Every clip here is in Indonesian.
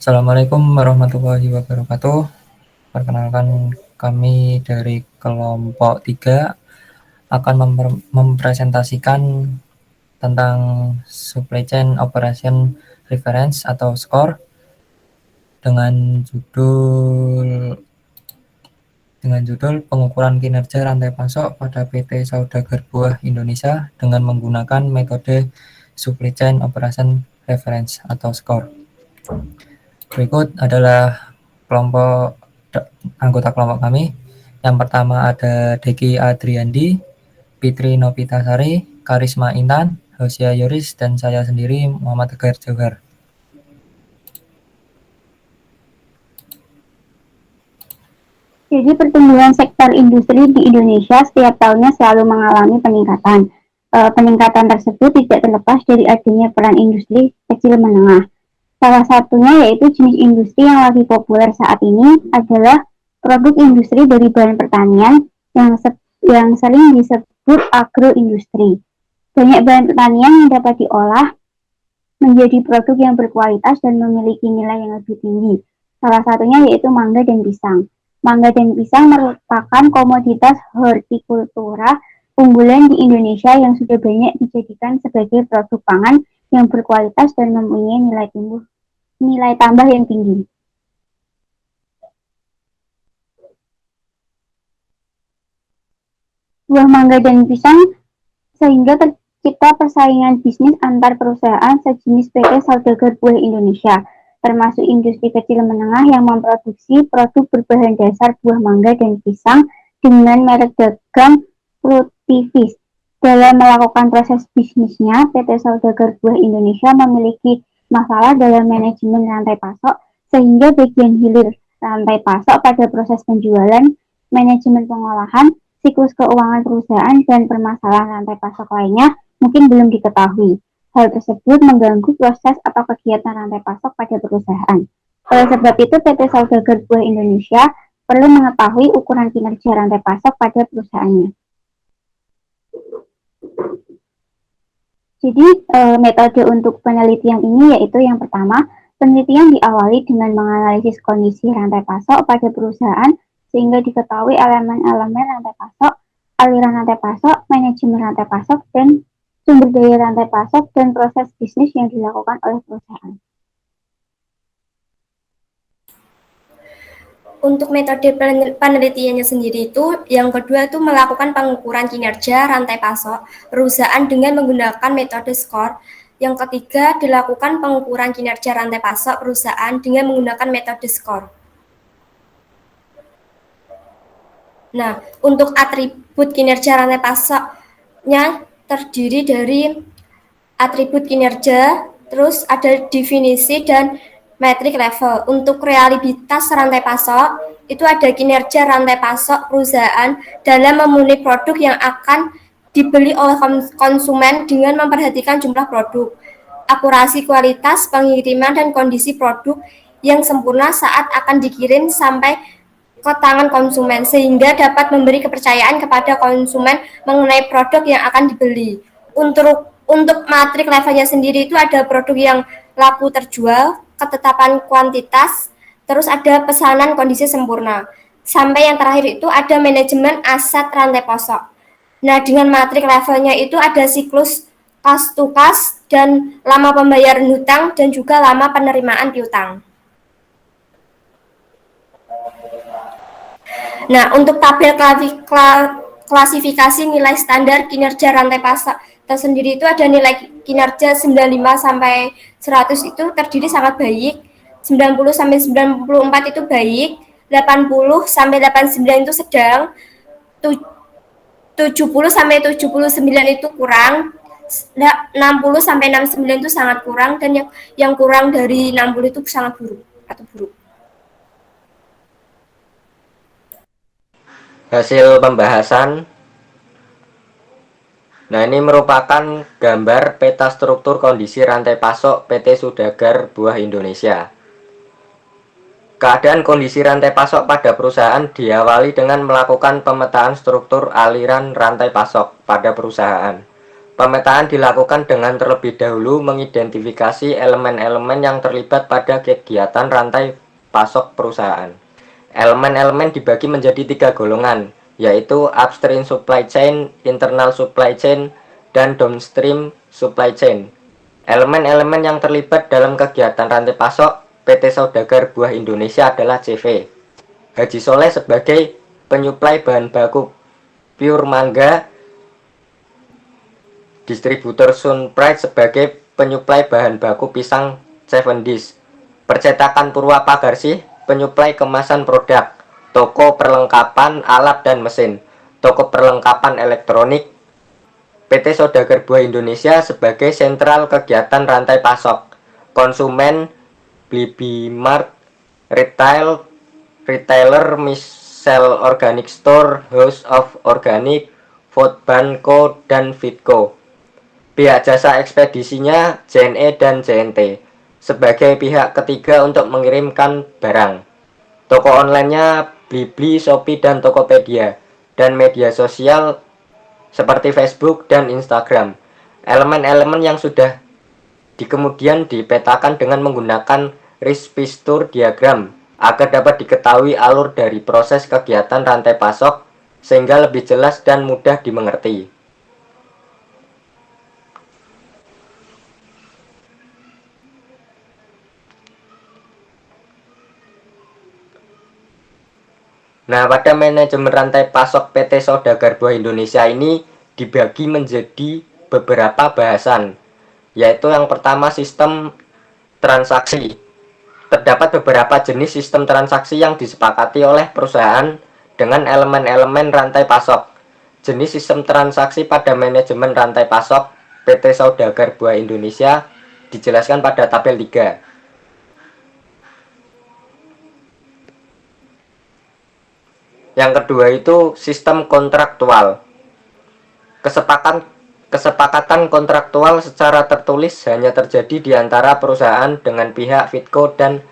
Assalamualaikum warahmatullahi wabarakatuh. Perkenalkan, kami dari kelompok 3 akan mempresentasikan tentang Supply Chain Operation Reference atau SCORE dengan judul pengukuran kinerja rantai pasok pada PT Saudagar Buah Indonesia dengan menggunakan metode Supply Chain Operation Reference atau SCORE. Berikut adalah anggota kelompok kami. Yang pertama ada Deki Adriandi, Fitri Novitasari, Karisma Intan, Hosia Yoris, dan saya sendiri Muhammad Tegar Johar. Jadi pertumbuhan sektor industri di Indonesia setiap tahunnya selalu mengalami peningkatan. Peningkatan tersebut tidak terlepas dari adanya peran industri kecil menengah. Salah satunya yaitu jenis industri yang lagi populer saat ini adalah produk industri dari bahan pertanian yang sering disebut agroindustri. Banyak bahan pertanian yang dapat diolah menjadi produk yang berkualitas dan memiliki nilai yang lebih tinggi. Salah satunya yaitu mangga dan pisang. Mangga dan pisang merupakan komoditas hortikultura unggulan di Indonesia yang sudah banyak dijadikan sebagai produk pangan yang berkualitas dan mempunyai nilai tambah yang tinggi. Buah mangga dan pisang sehingga tercipta persaingan bisnis antar perusahaan sejenis PT Saudagar Buah Indonesia, termasuk industri kecil menengah yang memproduksi produk berbahan dasar buah mangga dan pisang dengan merek dagang Frutivis. Dalam melakukan proses bisnisnya, PT Saudagar Buah Indonesia memiliki masalah dalam manajemen rantai pasok, sehingga bagian hilir rantai pasok pada proses penjualan, manajemen pengolahan, siklus keuangan perusahaan, dan permasalahan rantai pasok lainnya mungkin belum diketahui. Hal tersebut mengganggu proses atau kegiatan rantai pasok pada perusahaan. Oleh sebab itu, PT Saudagar Buah Indonesia perlu mengetahui ukuran kinerja rantai pasok pada perusahaannya. Jadi, metode untuk penelitian ini yaitu yang pertama, penelitian diawali dengan menganalisis kondisi rantai pasok pada perusahaan sehingga diketahui elemen-elemen rantai pasok, aliran rantai pasok, manajemen rantai pasok, dan sumber daya rantai pasok dan proses bisnis yang dilakukan oleh perusahaan. Untuk metode penelitiannya sendiri itu, yang kedua itu melakukan pengukuran kinerja rantai pasok perusahaan dengan menggunakan metode SCORE. Yang ketiga, dilakukan pengukuran kinerja rantai pasok perusahaan dengan menggunakan metode SCORE. Nah, untuk atribut kinerja rantai pasoknya terdiri dari atribut kinerja, terus ada definisi dan metrik level. Untuk reliabilitas rantai pasok, itu ada kinerja rantai pasok perusahaan dalam memenuhi produk yang akan dibeli oleh konsumen dengan memperhatikan jumlah produk, akurasi kualitas pengiriman dan kondisi produk yang sempurna saat akan dikirim sampai ke tangan konsumen, sehingga dapat memberi kepercayaan kepada konsumen mengenai produk yang akan dibeli. Untuk matrik levelnya sendiri itu ada produk yang laku terjual, ketetapan kuantitas, terus ada pesanan kondisi sempurna. Sampai yang terakhir itu ada manajemen aset rantai pasok. Nah, dengan matrik levelnya itu ada siklus cost to cash dan lama pembayaran hutang dan juga lama penerimaan piutang. Nah, untuk tabel klasifikasi nilai standar kinerja rantai pasok tersendiri itu ada nilai kinerja 95 sampai 100 itu terdiri sangat baik, 90 sampai 94 itu baik, 80 sampai 89 itu sedang, 70 sampai 79 itu kurang, 60 sampai 69 itu sangat kurang, dan yang kurang dari 60 itu sangat buruk atau buruk. Hasil pembahasan. Nah, ini merupakan gambar peta struktur kondisi rantai pasok PT Saudagar Buah Indonesia. Keadaan kondisi rantai pasok pada perusahaan diawali dengan melakukan pemetaan struktur aliran rantai pasok pada perusahaan. Pemetaan dilakukan dengan terlebih dahulu mengidentifikasi elemen-elemen yang terlibat pada kegiatan rantai pasok perusahaan. Elemen-elemen dibagi menjadi 3 golongan, yaitu upstream supply chain, internal supply chain, dan downstream supply chain. Elemen-elemen yang terlibat dalam kegiatan rantai pasok PT Saudagar Buah Indonesia adalah CV. Haji Soleh sebagai penyuplai bahan baku pure mangga, distributor Sunpride sebagai penyuplai bahan baku pisang Seven Days, percetakan Purwa Pagarsih penyuplai kemasan produk, toko perlengkapan alat dan mesin, toko perlengkapan elektronik, PT Saudagar Buah Indonesia sebagai sentral kegiatan rantai pasok, konsumen Blibimart, retailer Misel Organic Store, House of Organic, Food Banco, dan Fitco. Pihak jasa ekspedisinya JNE dan JNT sebagai pihak ketiga untuk mengirimkan barang. Toko onlinenya Blibli, Shopee, dan Tokopedia, dan media sosial seperti Facebook dan Instagram. Elemen-elemen yang sudah kemudian dipetakan dengan menggunakan risk-picture diagram agar dapat diketahui alur dari proses kegiatan rantai pasok sehingga lebih jelas dan mudah dimengerti. Nah, pada manajemen rantai pasok PT Saudagar Buah Indonesia ini dibagi menjadi beberapa bahasan, yaitu yang pertama sistem transaksi. Terdapat beberapa jenis sistem transaksi yang disepakati oleh perusahaan dengan elemen-elemen rantai pasok. Jenis sistem transaksi pada manajemen rantai pasok PT Saudagar Buah Indonesia dijelaskan pada tabel 3. Yang kedua itu sistem kontraktual. Kesepakatan kontraktual secara tertulis hanya terjadi di antara perusahaan dengan pihak Fitco dan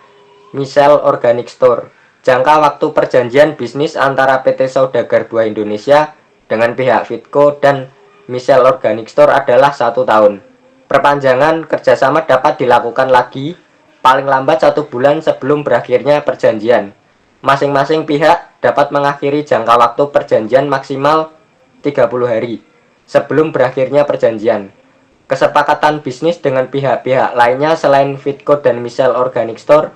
Misel Organic Store. Jangka waktu perjanjian bisnis antara PT Saudagar Buah Indonesia dengan pihak Fitco dan Misel Organic Store adalah 1 tahun. Perpanjangan kerjasama dapat dilakukan lagi paling lambat 1 bulan sebelum berakhirnya perjanjian. Masing-masing pihak dapat mengakhiri jangka waktu perjanjian maksimal 30 hari sebelum berakhirnya perjanjian. Kesepakatan bisnis dengan pihak-pihak lainnya selain Fitco dan Misel Organic Store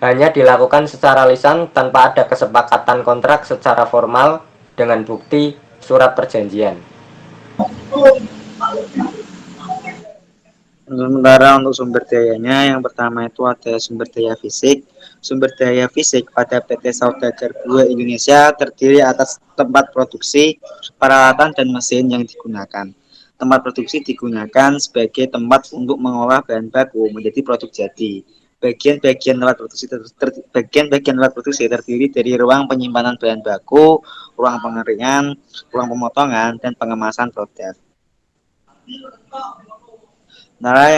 hanya dilakukan secara lisan tanpa ada kesepakatan kontrak secara formal dengan bukti surat perjanjian. Sementara untuk sumber dayanya, yang pertama itu ada sumber daya fisik. Sumber daya fisik pada PT Saudagar Buah Indonesia terdiri atas tempat produksi, peralatan, dan mesin yang digunakan. Tempat produksi digunakan sebagai tempat untuk mengolah bahan baku menjadi produk jadi. Bagian-bagian alat produksi terdiri dari ruang penyimpanan bahan baku, ruang pengeringan, ruang pemotongan, dan pengemasan produk. Nah,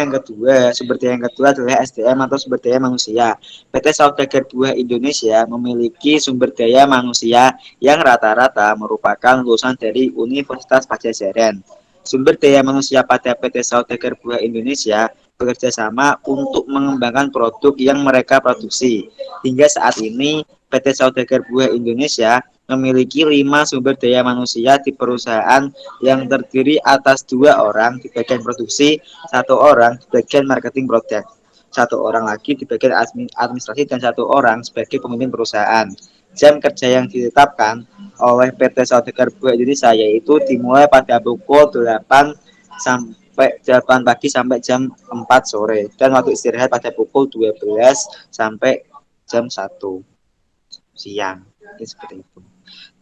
sumber daya yang kedua adalah SDM atau sumber daya manusia. PT Saudagar Buah Indonesia memiliki sumber daya manusia yang rata-rata merupakan lulusan dari Universitas Pajajaran. Sumber daya manusia pada PT Saudagar Buah Indonesia bekerja sama untuk mengembangkan produk yang mereka produksi. Hingga saat ini, PT Saudagar Buah Indonesia memiliki 5 sumber daya manusia di perusahaan yang terdiri atas 2 orang di bagian produksi, 1 orang di bagian marketing produk, 1 orang lagi di bagian administrasi, dan 1 orang sebagai pemimpin perusahaan. Jam kerja yang ditetapkan oleh PT Saudagar Buah Indonesia yaitu dimulai pada pukul 8 pagi sampai jam 4 sore dan waktu istirahat pada pukul 12 sampai jam 1 siang. Seperti itu.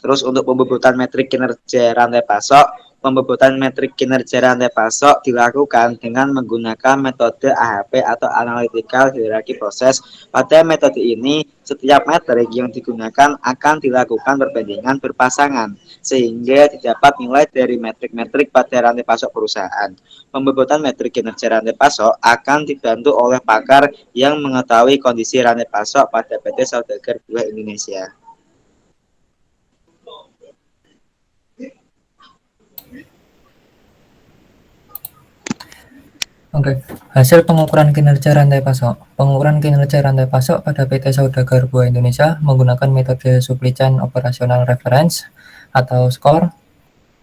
Terus untuk pembobotan metrik kinerja rantai pasok, pembobotan metrik kinerja rantai pasok dilakukan dengan menggunakan metode AHP atau Analytical Hierarchy Process. Pada metode ini, setiap metrik yang digunakan akan dilakukan perbandingan berpasangan, sehingga didapat nilai dari metrik-metrik pada rantai pasok perusahaan. Pembobotan metrik kinerja rantai pasok akan dibantu oleh pakar yang mengetahui kondisi rantai pasok pada PT Saudagar Buah Indonesia. Oke, hasil pengukuran kinerja rantai pasok. Pengukuran kinerja rantai pasok pada PT Saudagar Buah Indonesia menggunakan metode Supply Chain Operational Reference atau SCORE.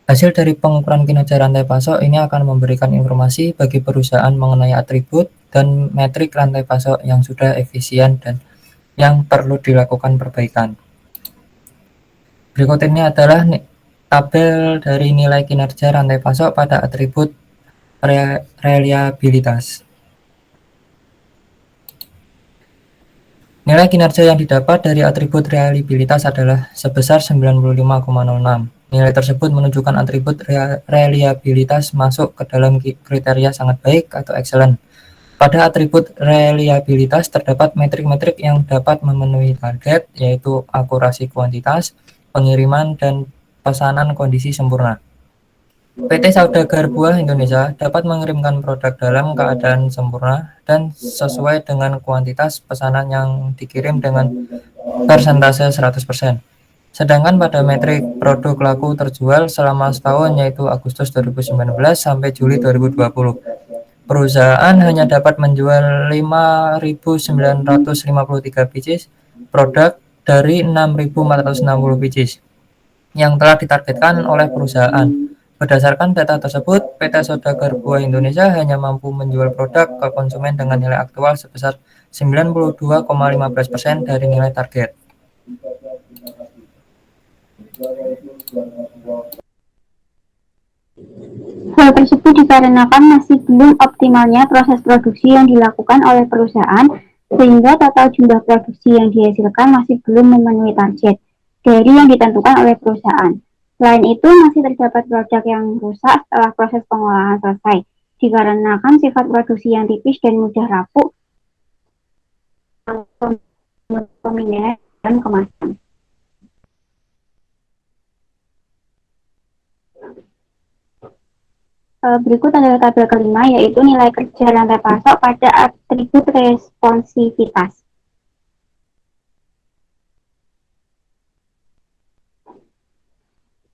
Hasil dari pengukuran kinerja rantai pasok ini akan memberikan informasi bagi perusahaan mengenai atribut dan metrik rantai pasok yang sudah efisien dan yang perlu dilakukan perbaikan. Berikut ini adalah tabel dari nilai kinerja rantai pasok pada atribut reliabilitas. Nilai kinerja yang didapat dari atribut reliabilitas adalah sebesar 95,06. Nilai tersebut menunjukkan atribut reliabilitas masuk ke dalam kriteria sangat baik atau excellent. Pada atribut reliabilitas terdapat metrik-metrik yang dapat memenuhi target, yaitu akurasi kuantitas, pengiriman, dan pesanan kondisi sempurna. PT Saudagar Buah Indonesia dapat mengirimkan produk dalam keadaan sempurna dan sesuai dengan kuantitas pesanan yang dikirim dengan persentase 100%. Sedangkan pada metrik produk laku terjual selama setahun yaitu Agustus 2019 sampai Juli 2020, perusahaan hanya dapat menjual 5.953 pieces produk dari 6.460 pieces yang telah ditargetkan oleh perusahaan. Berdasarkan data tersebut, PT Saudagar Buah Indonesia hanya mampu menjual produk ke konsumen dengan nilai aktual sebesar 92,15% dari nilai target. Hal tersebut dikarenakan masih belum optimalnya proses produksi yang dilakukan oleh perusahaan, sehingga total jumlah produksi yang dihasilkan masih belum memenuhi target dari yang ditentukan oleh perusahaan. Selain itu, masih terdapat produk yang rusak setelah proses pengolahan selesai, dikarenakan sifat produksi yang tipis dan mudah rapuh pemindahan dan kemasan. Berikut adalah tabel kelima, yaitu nilai kerja rantai pasok pada atribut responsivitas.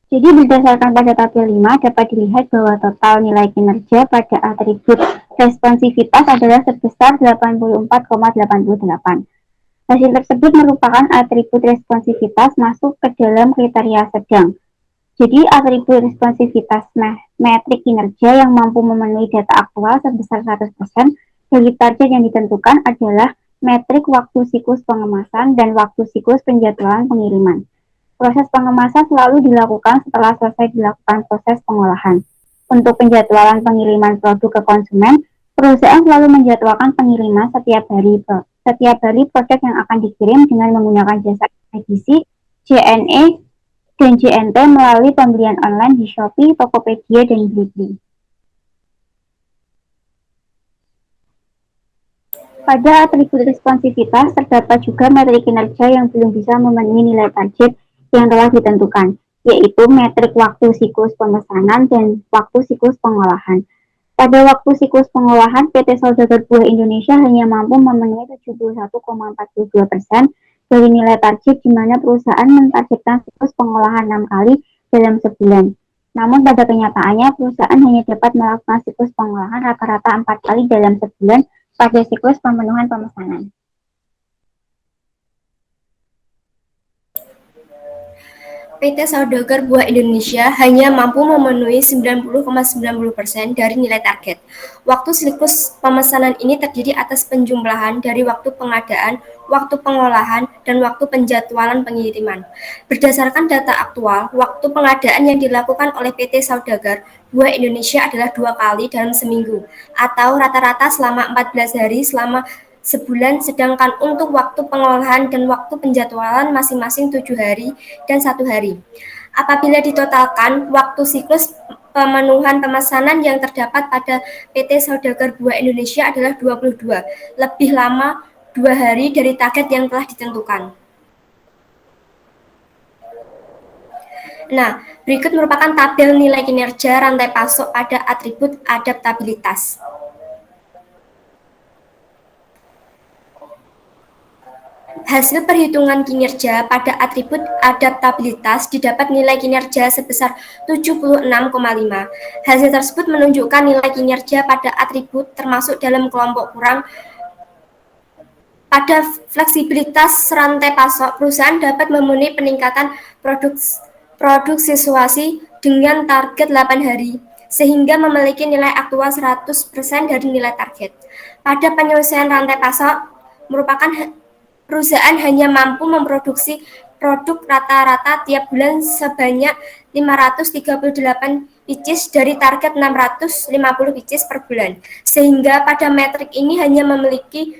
Jadi berdasarkan pada tabel 5 dapat dilihat bahwa total nilai kinerja pada atribut responsivitas adalah sebesar 84,88. Hasil tersebut merupakan atribut responsivitas masuk ke dalam kriteria sedang. Jadi atribut responsivitas metrik kinerja yang mampu memenuhi data aktual sebesar 100% dari target yang ditentukan adalah metrik waktu siklus pengemasan dan waktu siklus penjadwalan pengiriman. Proses pengemasan selalu dilakukan setelah selesai dilakukan proses pengolahan. Untuk penjadwalan pengiriman produk ke konsumen, perusahaan selalu menjadwalkan pengiriman setiap hari produk yang akan dikirim dengan menggunakan jasa ekspedisi, JNE, dan JNT melalui pembelian online di Shopee, Tokopedia, dan Blibli. Pada atribut responsivitas terdapat juga metrik kinerja yang belum bisa memenuhi nilai target yang telah ditentukan, yaitu metrik waktu siklus pemesanan dan waktu siklus pengolahan. Pada waktu siklus pengolahan, PT Saudagar Buah Indonesia hanya mampu memenuhi 71,42% dari nilai target, di mana perusahaan mentargetkan siklus pengolahan 6 kali dalam sebulan. Namun pada kenyataannya perusahaan hanya dapat melakukan siklus pengolahan rata-rata 4 kali dalam sebulan pada siklus pemenuhan pemesanan. PT Saudagar Buah Indonesia hanya mampu memenuhi 90,90% dari nilai target. Waktu siklus pemesanan ini terdiri atas penjumlahan dari waktu pengadaan, waktu pengolahan, dan waktu penjadwalan pengiriman. Berdasarkan data aktual, waktu pengadaan yang dilakukan oleh PT Saudagar Buah Indonesia adalah 2 kali dalam seminggu, atau rata-rata selama 14 hari selama sebulan, sedangkan untuk waktu pengolahan dan waktu penjadwalan masing-masing 7 hari dan 1 hari. Apabila ditotalkan, waktu siklus pemenuhan pemesanan yang terdapat pada PT Saudagar Buah Indonesia adalah 22, lebih lama 2 hari dari target yang telah ditentukan. Nah, berikut merupakan tabel nilai kinerja rantai pasok pada atribut adaptabilitas. Hasil perhitungan kinerja pada atribut adaptabilitas didapat nilai kinerja sebesar 76,5. Hasil tersebut menunjukkan nilai kinerja pada atribut termasuk dalam kelompok kurang. Pada fleksibilitas rantai pasok, perusahaan dapat memenuhi peningkatan produksi dengan target 8 hari, sehingga memiliki nilai aktual 100% dari nilai target. Pada penyelesaian rantai pasok, merupakan perusahaan hanya mampu memproduksi produk rata-rata tiap bulan sebanyak 538 pieces dari target 650 pieces per bulan, sehingga pada metrik ini hanya memiliki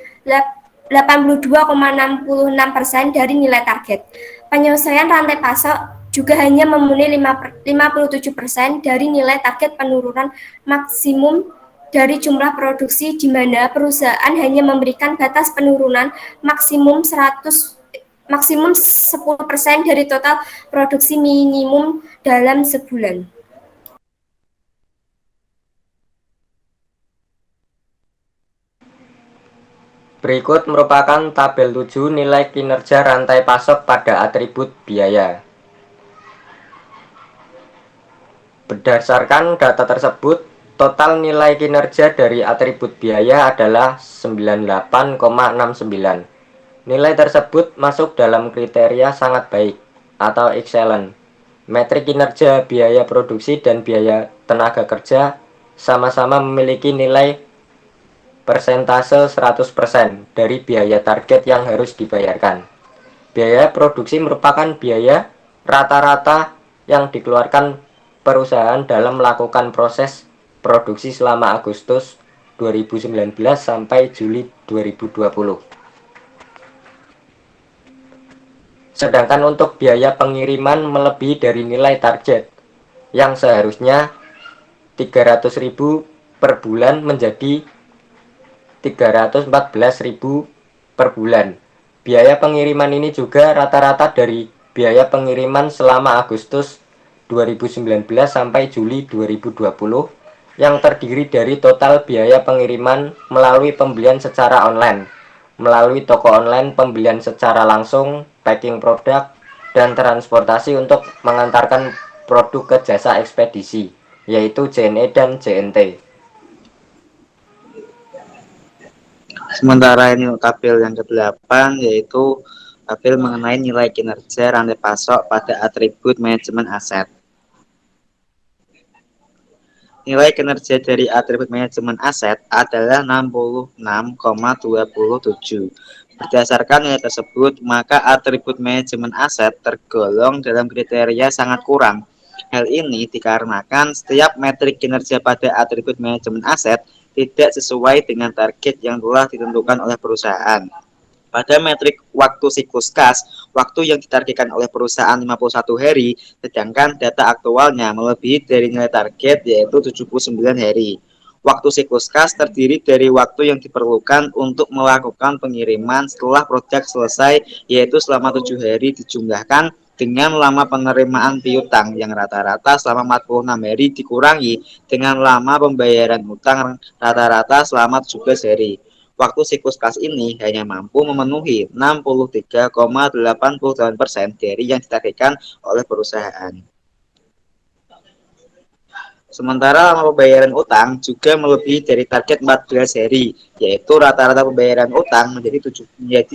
82,66% dari nilai target. Penyelesaian rantai pasok juga hanya memenuhi 57% dari nilai target penurunan maksimum dari jumlah produksi, di mana perusahaan hanya memberikan batas penurunan maksimum 10% dari total produksi minimum dalam sebulan. Berikut merupakan tabel 7 nilai kinerja rantai pasok pada atribut biaya. Berdasarkan data tersebut, total nilai kinerja dari atribut biaya adalah 98,69. Nilai tersebut masuk dalam kriteria sangat baik atau excellent. Metrik kinerja biaya produksi dan biaya tenaga kerja sama-sama memiliki nilai persentase 100% dari biaya target yang harus dibayarkan. Biaya produksi merupakan biaya rata-rata yang dikeluarkan perusahaan dalam melakukan proses produksi selama Agustus 2019 sampai Juli 2020. Sedangkan untuk biaya pengiriman melebihi dari nilai target yang seharusnya 300.000 per bulan menjadi 314.000 per bulan. Biaya pengiriman ini juga rata-rata dari biaya pengiriman selama Agustus 2019 sampai Juli 2020 yang terdiri dari total biaya pengiriman melalui pembelian secara online, melalui toko online, pembelian secara langsung, packing produk, dan transportasi untuk mengantarkan produk ke jasa ekspedisi, yaitu JNE dan JNT. Sementara ini tabel yang ke-8 yaitu tabel mengenai nilai kinerja rantai pasok pada atribut manajemen aset. Nilai kinerja dari atribut manajemen aset adalah 66,27. Berdasarkan nilai tersebut, maka atribut manajemen aset tergolong dalam kriteria sangat kurang. Hal ini dikarenakan setiap metrik kinerja pada atribut manajemen aset tidak sesuai dengan target yang telah ditentukan oleh perusahaan. Pada metrik waktu siklus kas, waktu yang ditargetkan oleh perusahaan 51 hari, sedangkan data aktualnya melebihi dari nilai target yaitu 79 hari. Waktu siklus kas terdiri dari waktu yang diperlukan untuk melakukan pengiriman setelah proyek selesai, yaitu selama 7 hari dijumlahkan dengan lama penerimaan piutang yang rata-rata selama 46 hari dikurangi dengan lama pembayaran utang rata-rata selama 17 hari. Waktu siklus kas ini hanya mampu memenuhi 63,88% dari yang ditargetkan oleh perusahaan. Sementara lama pembayaran utang juga melebihi dari target 14 hari, yaitu rata-rata pembayaran utang menjadi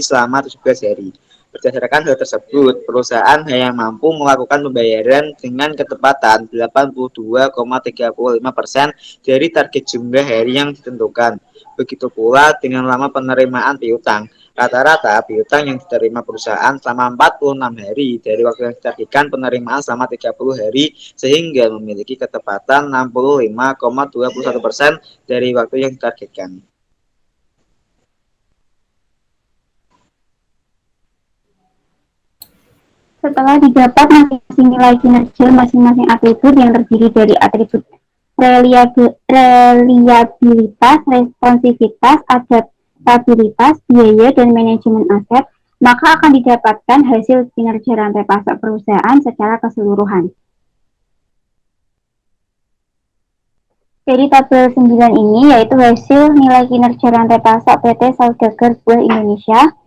selama 17 hari. Berdasarkan hal tersebut, perusahaan hanya mampu melakukan pembayaran dengan ketepatan 82,35% dari target jumlah hari yang ditentukan. Begitu pula dengan lama penerimaan piutang. Rata-rata piutang yang diterima perusahaan selama 46 hari dari waktu yang ditargetkan penerimaan selama 30 hari sehingga memiliki ketepatan 65,21% dari waktu yang ditargetkan. Setelah didapat masing-masing nilai kinerja masing-masing atribut yang terdiri dari atribut reliabilitas, responsivitas, adaptabilitas, biaya, dan manajemen aset, maka akan didapatkan hasil kinerja rantai pasok perusahaan secara keseluruhan. Dari tabel 9 ini yaitu hasil nilai kinerja rantai pasok PT Saudagar Buah Indonesia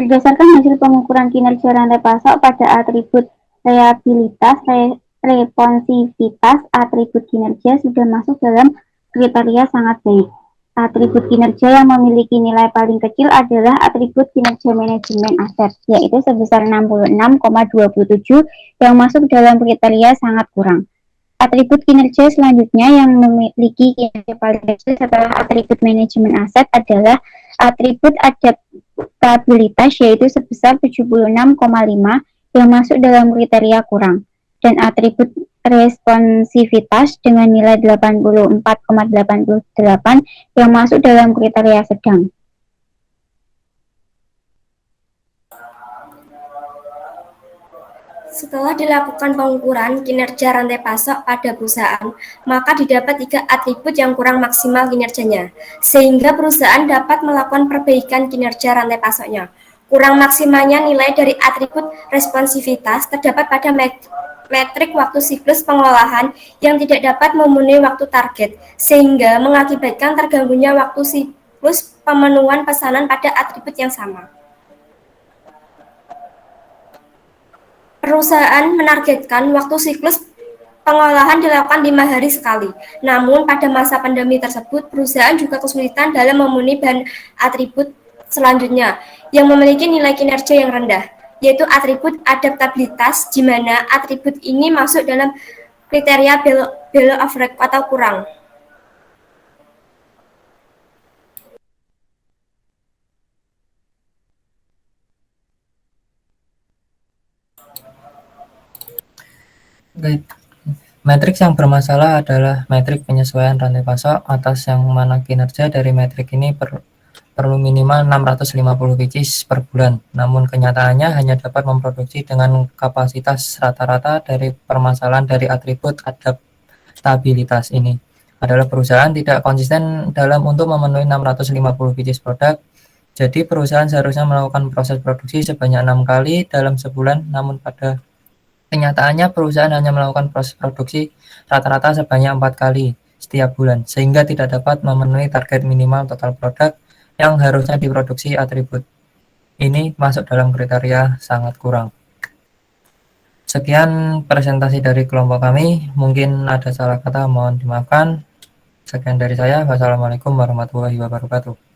Berdasarkan hasil pengukuran kinerja rantai pasok pada atribut reliabilitas, responsivitas, atribut kinerja sudah masuk dalam kriteria sangat baik. Atribut kinerja yang memiliki nilai paling kecil adalah atribut kinerja manajemen aset, yaitu sebesar 66,27 yang masuk dalam kriteria sangat kurang. Atribut kinerja selanjutnya yang memiliki kinerja paling kecil setelah atribut manajemen aset adalah atribut adaptabilitas, yaitu sebesar 76,5 yang masuk dalam kriteria kurang, dan atribut responsivitas dengan nilai 84,88 yang masuk dalam kriteria sedang. Setelah dilakukan pengukuran kinerja rantai pasok pada perusahaan, maka didapat 3 atribut yang kurang maksimal kinerjanya, sehingga perusahaan dapat melakukan perbaikan kinerja rantai pasoknya. Kurang maksimalnya nilai dari atribut responsivitas terdapat pada metrik waktu siklus pengolahan yang tidak dapat memenuhi waktu target, sehingga mengakibatkan terganggunya waktu siklus pemenuhan pesanan pada atribut yang sama. Perusahaan menargetkan waktu siklus pengolahan dilakukan 5 hari sekali. Namun pada masa pandemi tersebut, perusahaan juga kesulitan dalam memenuhi bahan atribut selanjutnya yang memiliki nilai kinerja yang rendah, yaitu atribut adaptabilitas, di mana atribut ini masuk dalam kriteria below average atau kurang. Baik. Matriks yang bermasalah adalah metrik penyesuaian rantai pasok, atas yang mana kinerja dari metrik ini perlu minimal 650 pieces per bulan. Namun kenyataannya hanya dapat memproduksi dengan kapasitas rata-rata. Dari permasalahan dari atribut adaptabilitas ini adalah perusahaan tidak konsisten dalam untuk memenuhi 650 pieces produk. Jadi perusahaan seharusnya melakukan proses produksi sebanyak 6 kali dalam sebulan, namun pada kenyataannya perusahaan hanya melakukan proses produksi rata-rata sebanyak 4 kali setiap bulan, sehingga tidak dapat memenuhi target minimal total produk yang harusnya diproduksi. Atribut ini masuk dalam kriteria sangat kurang. Sekian presentasi dari kelompok kami, mungkin ada salah kata mohon dimaafkan. Sekian dari saya, wassalamualaikum warahmatullahi wabarakatuh.